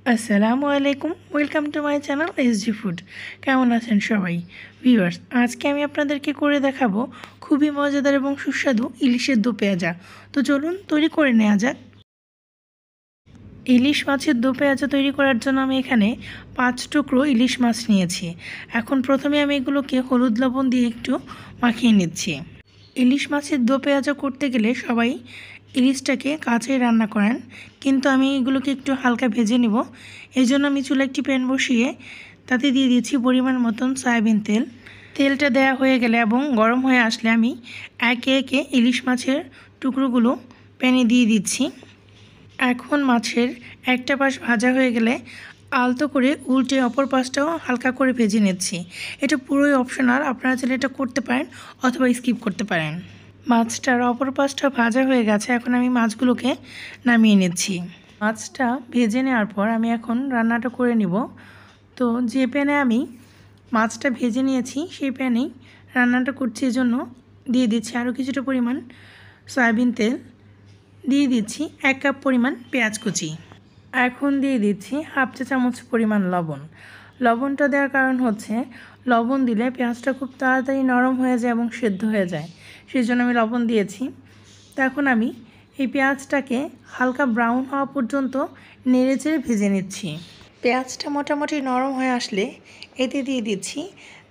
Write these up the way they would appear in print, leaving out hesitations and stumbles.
আসসালামু আলাইকুম, welcome to my channel SG food. কেমন আছেন সবাই ভিউয়ার্স? আজকে আমি আপনাদেরকে করে দেখাবো খুবই মজাদার এবং সুস্বাদু ইলিশের দো পেঁয়াজা। তো চলুন তৈরি করে নেওয়া যাক। ইলিশ মাছের দো পেঁয়াজা তৈরি করার জন্য আমি এখানে 5 টুকরো ইলিশ মাছ নিয়েছি। এখন প্রথমে আমি এগুলোকে হলুদ লবণ দিয়ে একটু মাখিয়ে নিচ্ছি। ইলিশ মাছের দো পেঁয়াজা করতে গেলে সবাই ইলিশটাকে কাঁচাই রান্না করেন, কিন্তু আমি এগুলোকে একটু হালকা ভেজে নেব। এই জন্য আমি চুলায় একটি প্যান বসিয়ে তাতে দিয়ে দিয়েছি পরিমাণ মতন সয়াবিন তেল। তেলটা দেওয়া হয়ে গেলে এবং গরম হয়ে আসলে আমি একে একে ইলিশ মাছের টুকরোগুলো প্যানে দিয়ে দিচ্ছি। এখন মাছের একটা পাশ ভাজা হয়ে গেলে আলতো করে উল্টে অপর পাশটাও হালকা করে ভেজে নিচ্ছি। এটা পুরোই অপশনাল, আপনারা চাইলে এটা করতে পারেন অথবা স্কিপ করতে পারেন। মাছটার অপর পাশটা ভাজা হয়ে গেছে, এখন আমি মাছগুলোকে নামিয়ে নিচ্ছি। মাছটা ভেজে নেওয়ার পর আমি এখন রান্নাটা করে নিব। তো যে প্যানে আমি মাছটা ভেজে নিয়েছি সেই প্যানেই রান্নাটা করছি, এজন্য দিয়ে দিচ্ছি আরও কিছুটা পরিমাণ সয়াবিন তেল, দিয়ে দিচ্ছি 1 কাপ পরিমাণ পেঁয়াজ কুচি, এখন দিয়ে দিচ্ছি হাফ চা চামচ পরিমাণ লবণ। লবণটা দেওয়ার কারণ হচ্ছে লবণ দিলে পেঁয়াজটা খুব তাড়াতাড়ি নরম হয়ে যায় এবং সেদ্ধ হয়ে যায়, সেই জন্য আমি লবণ দিয়েছি। তো এখন আমি এই পেঁয়াজটাকে হালকা ব্রাউন হওয়া পর্যন্ত নেড়েচেড়ে ভেজে নিচ্ছি। পেঁয়াজটা মোটামুটি নরম হয়ে আসলে এতে দিয়ে দিচ্ছি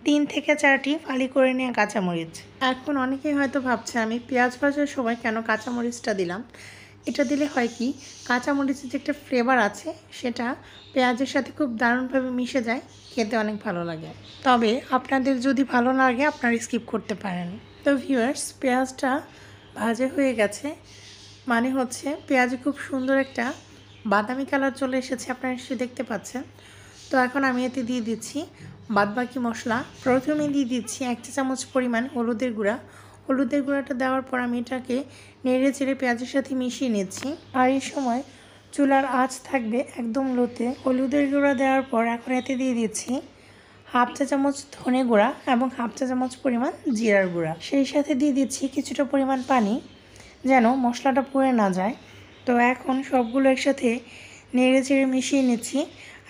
3 থেকে 4টি ফালি করে নেওয়া কাঁচামরিচ। এখন অনেকেই হয়তো ভাবছে আমি পেঁয়াজ ভাজার সময় কেন কাঁচামরিচটা দিলাম। এটা দিলে হয় কি, কাঁচামরিচের যে একটা ফ্লেভার আছে সেটা পেঁয়াজের সাথে খুব দারুণভাবে মিশে যায়, খেতে অনেক ভালো লাগে। তবে আপনাদের যদি ভালো না লাগে আপনারা স্কিপ করতে পারেন। তো ভিউয়ার্স, পেঁয়াজটা ভাজা হয়ে গেছে, মানে হচ্ছে পেঁয়াজে খুব সুন্দর একটা বাদামি কালার চলে এসেছে, আপনারা সে দেখতে পাচ্ছেন। তো এখন আমি এতে দিয়ে দিচ্ছি বাদবাকি মশলা। প্রথমে দিয়ে দিচ্ছি 1 চা চামচ পরিমাণ হলুদের গুঁড়া। হলুদের গুঁড়াটা দেওয়ার পর আমি এটাকে নেড়ে চেড়ে পেঁয়াজের সাথে মিশিয়ে নিচ্ছি। আর এই সময় চুলার আঁচ থাকবে একদম লোতে। হলুদের গুঁড়া দেওয়ার পর এখন এতে দিয়ে দিচ্ছি হাফ চা চামচ ধনে গুঁড়া এবং হাফ চা চামচ পরিমাণ জিরার গুঁড়া। সেই সাথে দিয়ে দিচ্ছি কিছুটা পরিমাণ পানি, যেন মশলাটা পুড়ে না যায়। তো এখন সবগুলো একসাথে নেড়ে চেড়ে মিশিয়ে নিচ্ছি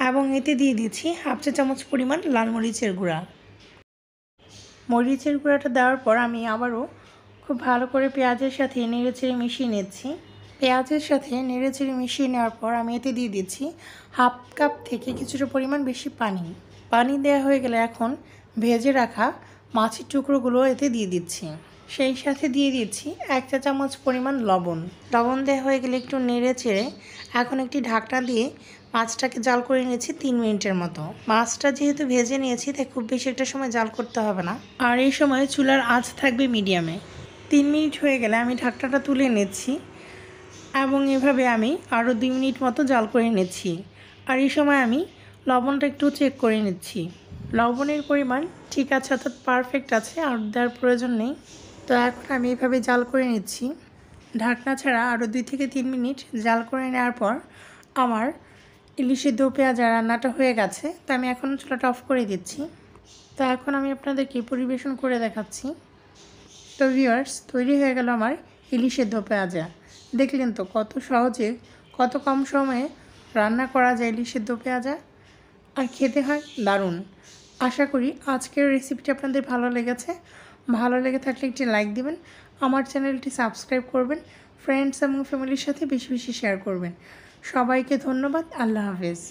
এবং এতে দিয়ে দিচ্ছি হাফ চা চামচ পরিমাণ লাল মরিচের গুঁড়া। মরিচের গুঁড়াটা দেওয়ার পর আমি আবারও খুব ভালো করে পেঁয়াজের সাথে নেড়ে চেড়ে মিশিয়ে নিচ্ছি। পেঁয়াজের সাথে নেড়ে চেড়ে মিশিয়ে নেওয়ার পর আমি এতে দিয়ে দিচ্ছি হাফ কাপ থেকে কিছুটা পরিমাণ বেশি পানি। পানি দেওয়া হয়ে গেলে এখন ভেজে রাখা মাছের টুকরোগুলো এতে দিয়ে দিচ্ছি। সেই সাথে দিয়ে দিচ্ছি 1 চা চামচ পরিমাণ লবণ। লবণ দেওয়া হয়ে গেলে একটু নেড়ে চেড়ে এখন একটি ঢাকনা দিয়ে মাছটাকে জাল করে নিয়েছি 3 মিনিটের মতো। মাছটা যেহেতু ভেজে নিয়েছি তাই খুব বেশি একটা সময় জাল করতে হবে না, আর এই সময় চুলার আঁচ থাকবে মিডিয়ামে। 3 মিনিট হয়ে গেলে আমি ঢাকনাটা তুলে নিচ্ছি এবং এভাবে আমি আরও 2 মিনিট মতো জাল করে নিচ্ছি। আর এই সময় আমি লবণটা একটু চেক করে নিচ্ছি। লবণের পরিমাণ ঠিক আছে, অর্থাৎ পারফেক্ট আছে, আর দেওয়ার প্রয়োজন নেই। তো এখন আমি এইভাবে জাল করে নিচ্ছি। ঢাকনা ছাড়া আরও 2 থেকে 3 মিনিট জাল করে নেওয়ার পর আমার ইলিশের দো পেঁয়াজা রান্নাটা হয়ে গেছে। তো আমি এখন চুলাটা অফ করে দিচ্ছি। তো এখন আমি আপনাদেরকে পরিবেশন করে দেখাচ্ছি। তো ভিউয়ার্স, তৈরি হয়ে গেল আমার ইলিশের দো পেঁয়াজা। দেখলেন তো কত সহজে, কত কম সময়ে রান্না করা যায় ইলিশের দো পেঁয়াজা, আর খেতে হয় দারুণ। আশা করি আজকের রেসিপিটি আপনাদের ভালো লেগেছে। ভালো লেগে থাকলে একটি লাইক দিবেন, আমার চ্যানেলটি সাবস্ক্রাইব করবেন, ফ্রেন্ডস এবং ফ্যামিলির সাথে বেশি বেশি শেয়ার করবেন। সবাইকে ধন্যবাদ। আল্লাহ হাফেজ।